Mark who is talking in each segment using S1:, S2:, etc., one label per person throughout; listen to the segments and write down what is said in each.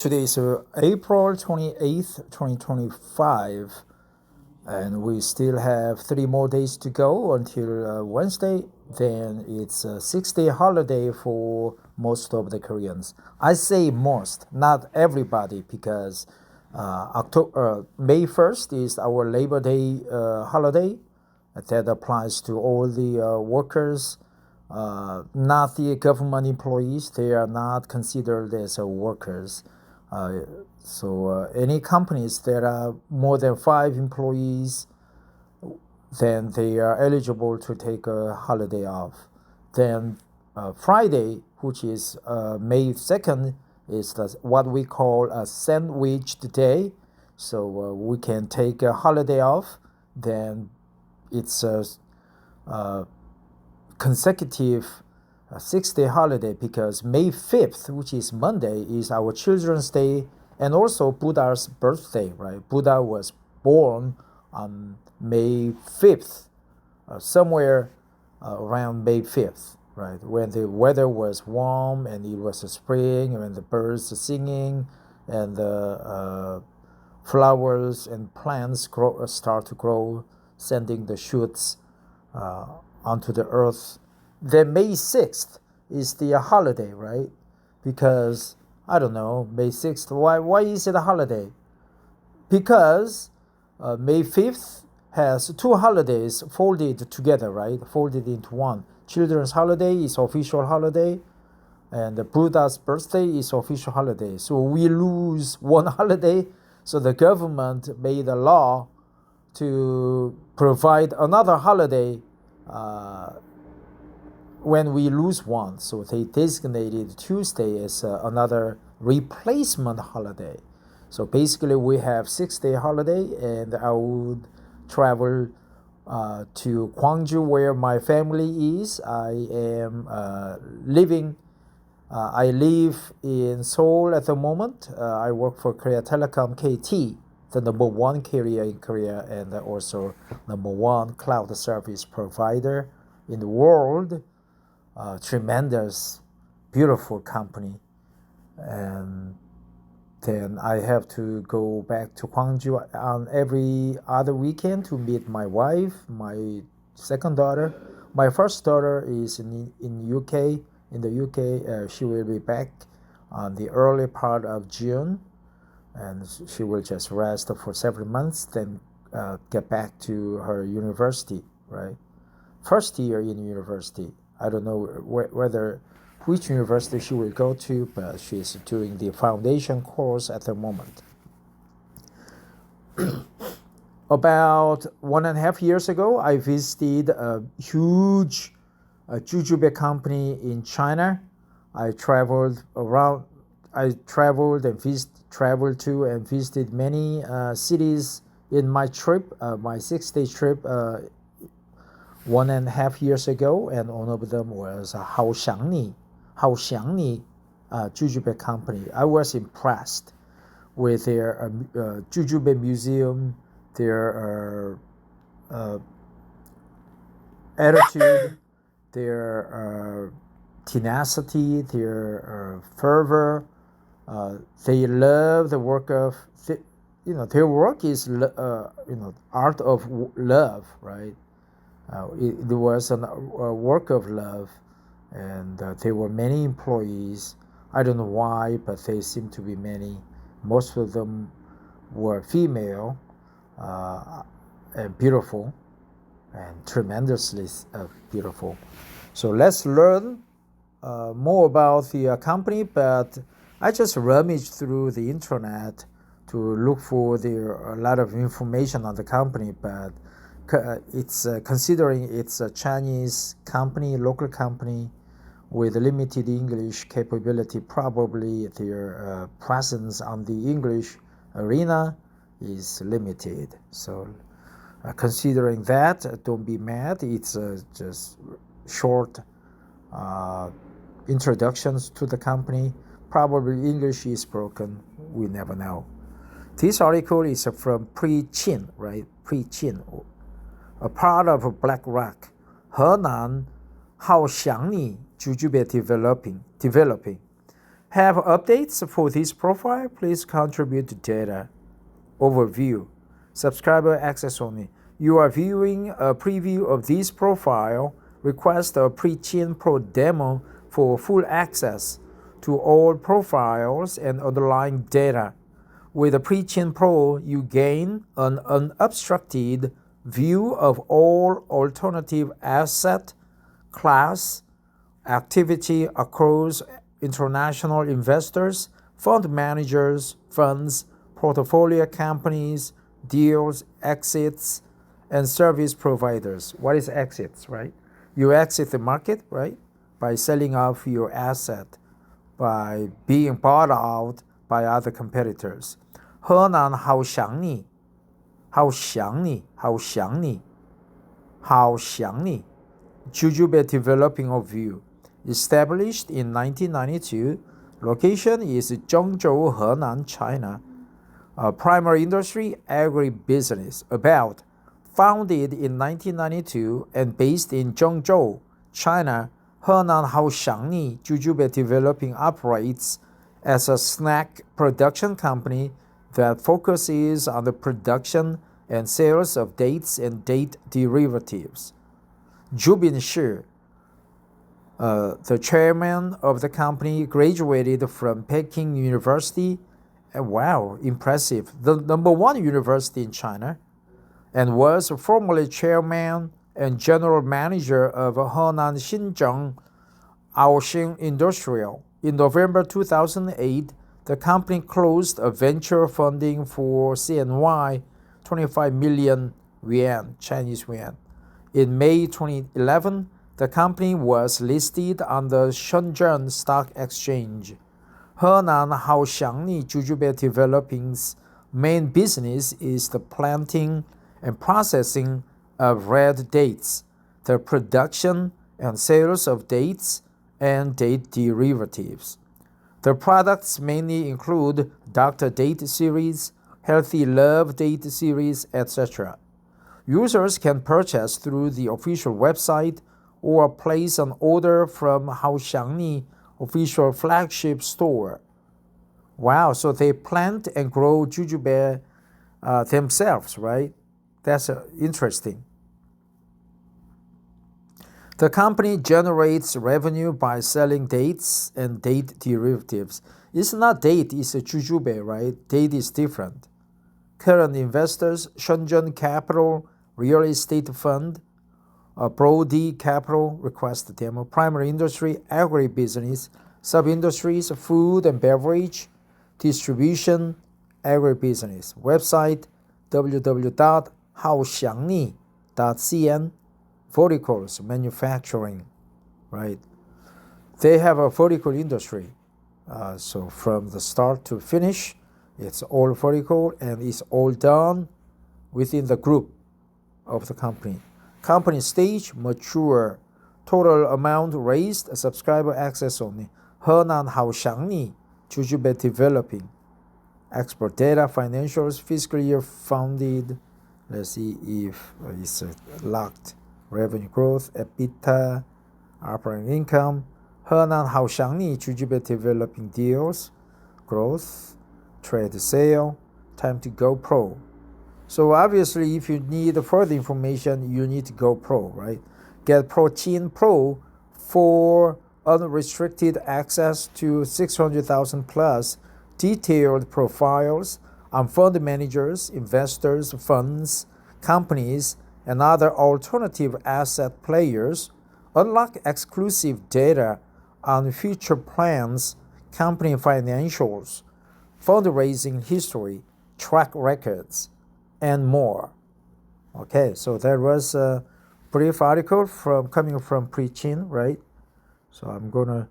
S1: Today is April 28th, 2025, and we still have 3 more days to go until Wednesday. Then it's a 6-day holiday for most of the Koreans. I say most, not everybody, because May 1st is our Labor Day holiday. That applies to all the workers, not the government employees. They are not considered as workers. So any companies that are more than 5 employees, then they are eligible to take a holiday off. Then Friday, which is May 2nd, is what we call a sandwiched day. So we can take a holiday off. Then it's a consecutive 6-day holiday, because May 5th, which is Monday, is our Children's Day and also Buddha's birthday, right? Buddha was born on May 5th, somewhere around May 5th, right? When the weather was warm and it was a spring, and the birds are singing and the flowers and plants start to grow, sending the shoots onto the earth. Then May 6th is the holiday, right? Because, I don't know, May 6th, why is it a holiday? Because May 5th has 2 holidays folded together, right? Folded into one. Children's holiday is official holiday, and the Buddha's birthday is official holiday. So we lose one holiday, so the government made a law to provide another holiday when we lose one. So they designated Tuesday as another replacement holiday. So basically we have 6-day holiday, and I would travel to Gwangju, where my family is. I live in Seoul at the moment. I work for Korea Telecom KT, the #1 carrier in Korea, and also #1 cloud service provider in the world. Tremendous, beautiful company. And then I have to go back to Gwangju on every other weekend to meet my wife, my second daughter. My first daughter is in UK. In the UK, she will be back on the early part of June, and she will just rest for several months, then get back to her university, right? First year in university. I don't know which university she will go to, but she's doing the foundation course at the moment. About 1.5 years ago, I visited a huge Jujube company in China. I traveled to and visited many cities in my trip, my 6-day trip 1.5 years ago, and one of them was Hao Xiang Ni Jujube Company. I was impressed with their Jujube museum, their attitude, their tenacity, their fervor. They love the work of, their work is, art of love, right? It was a work of love, and there were many employees. I don't know why, but they seem to be many. Most of them were female, and beautiful, and tremendously beautiful. So let's learn more about the company, but I just rummaged through the internet to look for a lot of information on the company, but it's considering it's a Chinese company, local company with limited English capability. Probably their presence on the English arena is limited. So considering that, don't be mad. It's just short introductions to the company. Probably English is broken. We never know. This article is from Pre-Chin, right? Pre-Chin. A part of BlackRock, Henan Hao Xiang Ni Jujube developing. Have updates for this profile? Please contribute to data. Overview. Subscriber access only. You are viewing a preview of this profile. Request a Pre-Chin Pro demo for full access to all profiles and underlying data. With the Pre-Chin Pro, you gain an unobstructed view of all alternative asset class activity across international investors, fund managers, funds, portfolio companies, deals, exits, and service providers. What is exits, right? You exit the market, right? By selling off your asset, by being bought out by other competitors. 河南好想你 Hao Xiang Ni Jujube Developing Overview. Established in 1992, location is Zhengzhou, Henan, China. Primary industry, agribusiness. About. Founded in 1992 and based in Zhengzhou, China, Henan Hao Xiang Ni Jujube Developing operates as a snack production company that focuses on the production and sales of dates and date derivatives. Zhu Binshi, the chairman of the company, graduated from Peking University. Wow, impressive. The number one university in China, and was formerly chairman and general manager of Henan Xinjiang Aoshing Industrial. In November 2008, the company closed a venture funding for CNY 25 million yuan, Chinese yuan. In May 2011, the company was listed on the Shenzhen Stock Exchange. Henan Hao Xiang Ni Jujube Developing's main business is the planting and processing of red dates, the production and sales of dates and date derivatives. The products mainly include Dr. Date series, Healthy Love Date series, etc. Users can purchase through the official website or place an order from Hao Xiang Ni official flagship store. Wow, so they plant and grow jujube themselves, right? That's interesting. The company generates revenue by selling dates and date derivatives. It's not date, it's a jujube, right? Date is different. Current investors, Shenzhen Capital Real Estate Fund, Brody Capital, request demo. Primary industry, agribusiness. Sub-industries, food and beverage, distribution, agribusiness. Website, www.haoxiangni.cn. Verticals, manufacturing, right? They have a vertical industry. So from the start to finish, it's all vertical and it's all done within the group of the company. Company stage, mature. Total amount raised, subscriber access only. Henan Hao Xiang Ni Jujube Developing. Export data, financials, fiscal year founded. Let's see if it's locked. Revenue growth, EBITDA, operating income. Henan Hao Xiang Ni Jujube Developing deals, growth, trade sale, time to go pro. So obviously, if you need further information, you need to go pro, right? Get Pre-Chin Pro for unrestricted access to 600,000 plus detailed profiles on fund managers, investors, funds, companies, and other alternative asset players. Unlock exclusive data on future plans, company financials, fundraising history, track records, and more. Okay, so that was a brief article coming from Pre-Chin, right? So I'm gonna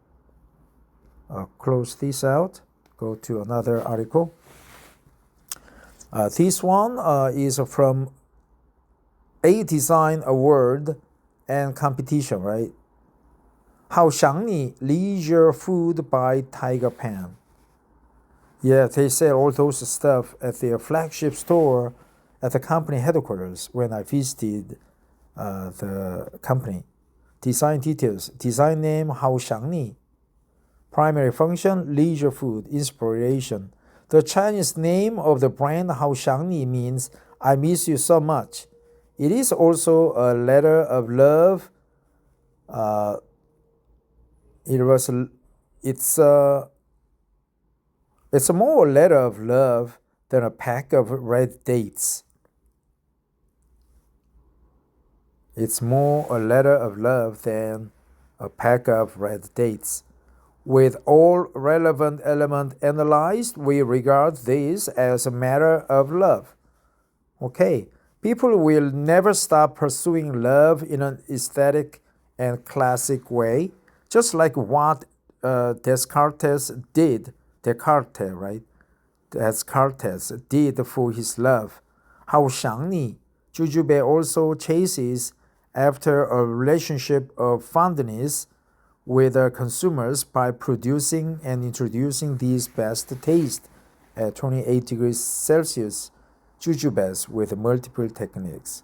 S1: close this out, go to another article. This one is from A Design Award and Competition, right? Haoshangni Leisure Food by Tiger Pan. Yeah, they sell all those stuff at their flagship store at the company headquarters when I visited the company. Design details. Design name Haoshangni. Primary function, leisure food, inspiration. The Chinese name of the brand Hao Xiang Ni means I miss you so much. It is also a letter of love. It's more a letter of love than a pack of red dates. It's more a letter of love than a pack of red dates. With all relevant elements analyzed, we regard this as a matter of love. Okay, people will never stop pursuing love in an aesthetic and classic way, just like what Descartes did for his love. Hao Xiang Ni Jujube also chases after a relationship of fondness with consumers by producing and introducing these best taste at 28 degrees Celsius jujubes with multiple techniques.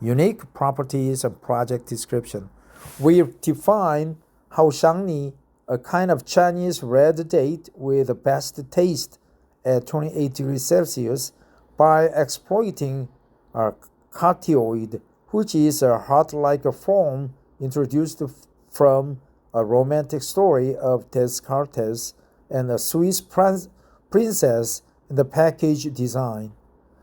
S1: Unique properties and project description. We define Hao Xiang Ni, a kind of Chinese red date with the best taste at 28 degrees Celsius, by exploiting a catioid, which is a heart-like form introduced from a romantic story of Descartes and a Swiss princess in the package design.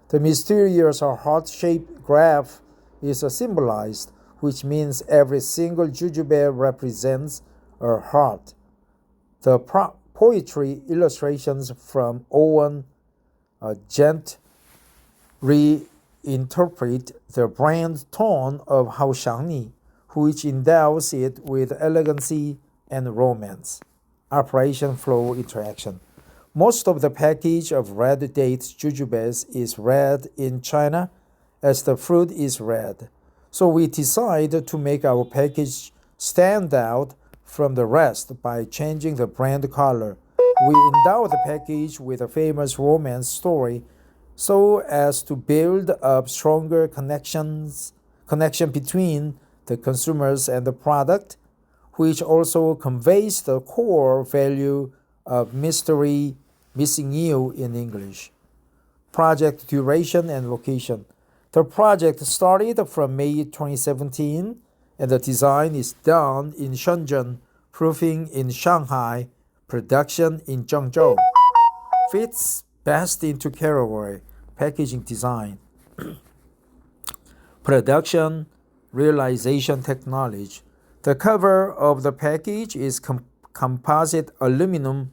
S1: The mysterious heart-shaped graph is symbolized, which means every single jujube represents a heart. The poetry illustrations from Owen Gent reinterpret the brand tone of Hao Xiang Ni, which endows it with elegancy and romance. Operation flow interaction. Most of the package of red date jujubes is red in China, as the fruit is red. So we decide to make our package stand out from the rest by changing the brand color. We endow the package with a famous romance story so as to build up stronger connection between the consumers and the product, which also conveys the core value of mystery, missing you in English. Project duration and location. The project started from May 2017, and the design is done in Shenzhen, proofing in Shanghai, production in Zhengzhou. Fits best into category, packaging design, production, realization technology. The cover of the package is composite aluminum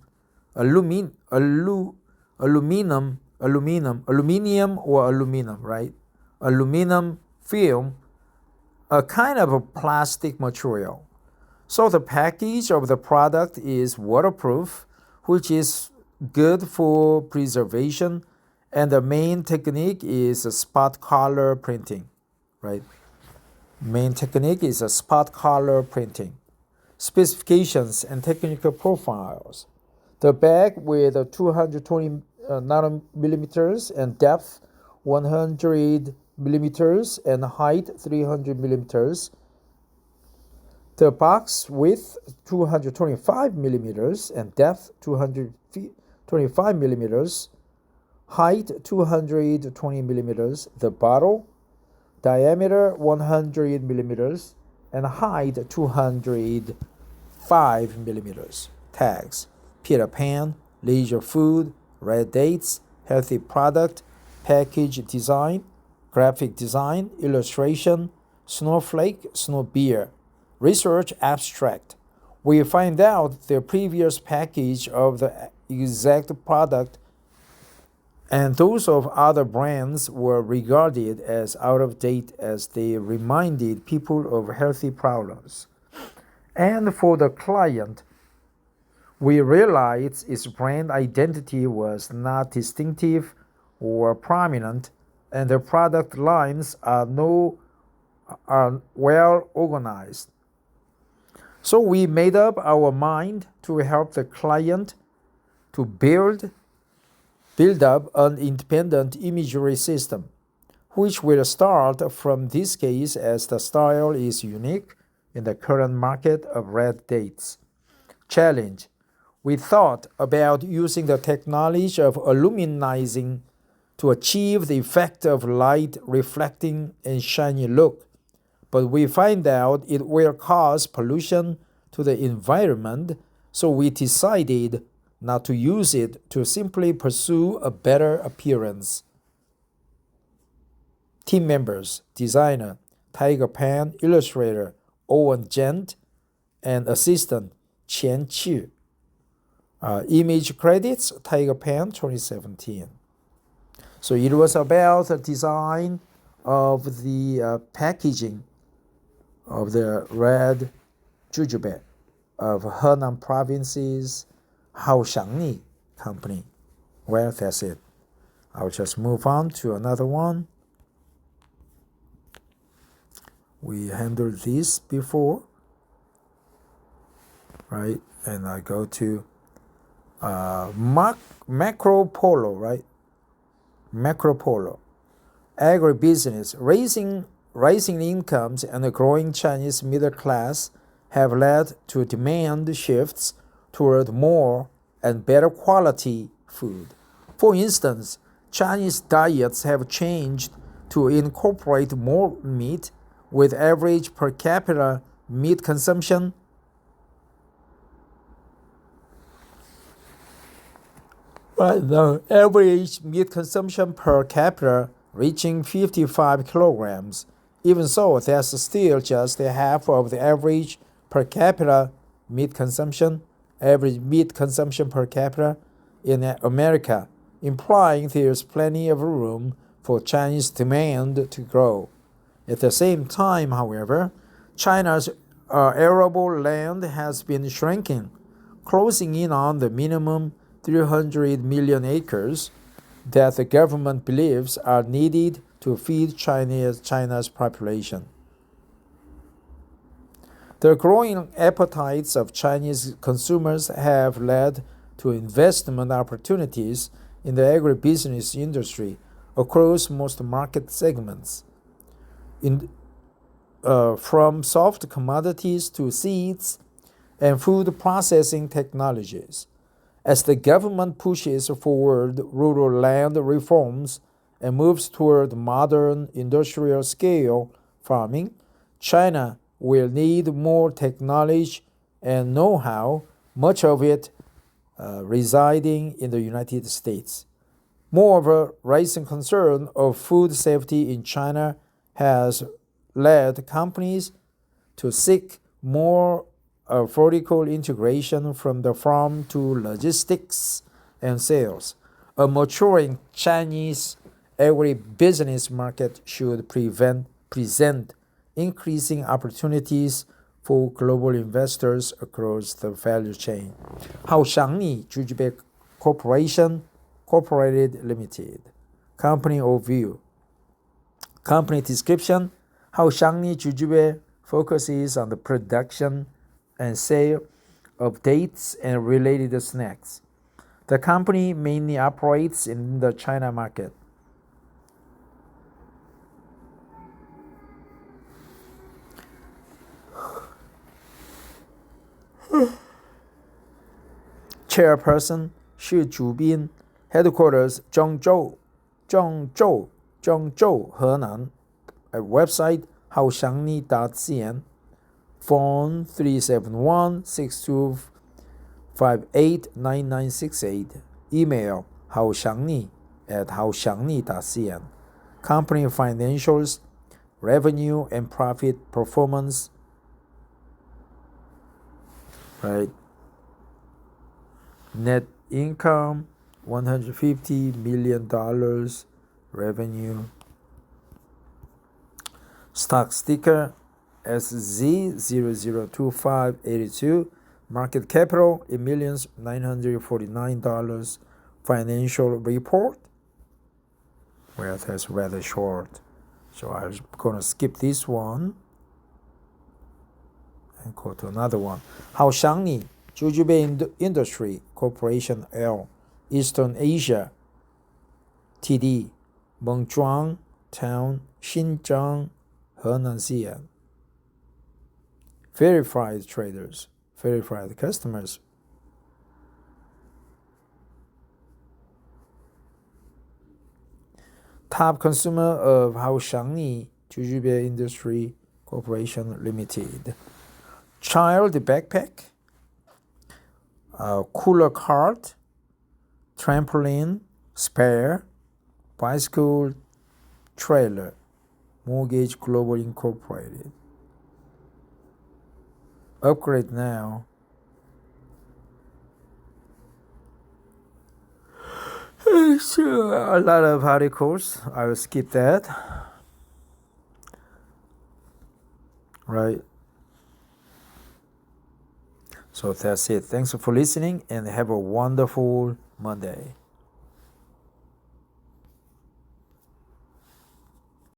S1: film, a kind of a plastic material. So the package of the product is waterproof, which is good for preservation, and the main technique is spot color printing, right? Main technique is spot color printing. Specifications and technical profiles. The bag with 220 nanometers and depth 100 millimeters and height 300 millimeters. The box width 225 millimeters and depth 225 millimeters, height 220 millimeters. The bottle diameter 100 millimeters and height 205 millimeters. Tags: Peter Pan, leisure food, red dates, healthy product, package design, graphic design, illustration, snowflake, snow beer. Research abstract. We find out the previous package of the exact product and those of other brands were regarded as out of date as they reminded people of healthy problems. And for the client, we realized its brand identity was not distinctive or prominent, and the product lines are well organized. So we made up our mind to help the client to build up an independent imagery system, which will start from this case as the style is unique in the current market of red dates. Challenge. We thought about using the technology of aluminizing to achieve the effect of light reflecting and shiny look, but we find out it will cause pollution to the environment, so we decided not to use it to simply pursue a better appearance. Team members, designer, Tiger Pen illustrator Owen Gent, and assistant Qian Qi. Image credits, Tiger Pen 2017. So it was about the design of the packaging of the red jujube of Henan Province's Hao Xiang Ni Company. Well, that's it. I'll just move on to another one. We handled this before, right? And I go to macro polo, right? Macro polo. Agribusiness, rising incomes and a growing Chinese middle class have led to demand shifts toward more and better quality food. For instance, Chinese diets have changed to incorporate more meat, with average per capita meat consumption the average meat consumption per capita reaching 55 kilograms. Even so, that's still just half of the average per capita meat consumption, average meat consumption per capita in America, implying there's plenty of room for Chinese demand to grow. At the same time, however, China's arable land has been shrinking, closing in on the minimum 300 million acres that the government believes are needed to feed China's population. The growing appetites of Chinese consumers have led to investment opportunities in the agribusiness industry across most market segments. From soft commodities to seeds and food processing technologies. As the government pushes forward rural land reforms and moves toward modern industrial-scale farming, China will need more technology and know-how, much of it residing in the United States. Moreover, rising concern of food safety in China has led companies to seek more vertical integration from the farm to logistics and sales. A maturing Chinese agribusiness market should present increasing opportunities for global investors across the value chain. Hao Xiang Ni Jujube Corporation, Corporated Limited. Company overview. Company description: Hao Xiang Ni Jujube focuses on the production and sale of dates and related snacks. The company mainly operates in the China market. Chairperson Xu Jubin, headquarters Zhengzhou, Henan. Website haoxiangni.cn. Phone 371-6258-9968. Email haoxiangni@haoxiangni.cn. Company financials, revenue and profit performance. Right. Net income, $150 million. Revenue. Stock sticker SZ002582. Market capital $1,949,000. Financial report. Well, that's rather short, so I'm going to skip this one and go to another one. Hao Xiang Ni Jujube Industry Corporation L. Eastern Asia TD. Mengzhuang Town, Xinjiang, Henan Xi'an. Verified traders, verified customers. top consumer of Hao Xiang Ni Jujube Industry Corporation Limited. Child backpack, cooler cart, trampoline, spare, bicycle trailer, Mortgage Global Incorporated. Upgrade now. Sure, a lot of articles. I will skip that. Right. So that's it. Thanks for listening and have a wonderful Monday.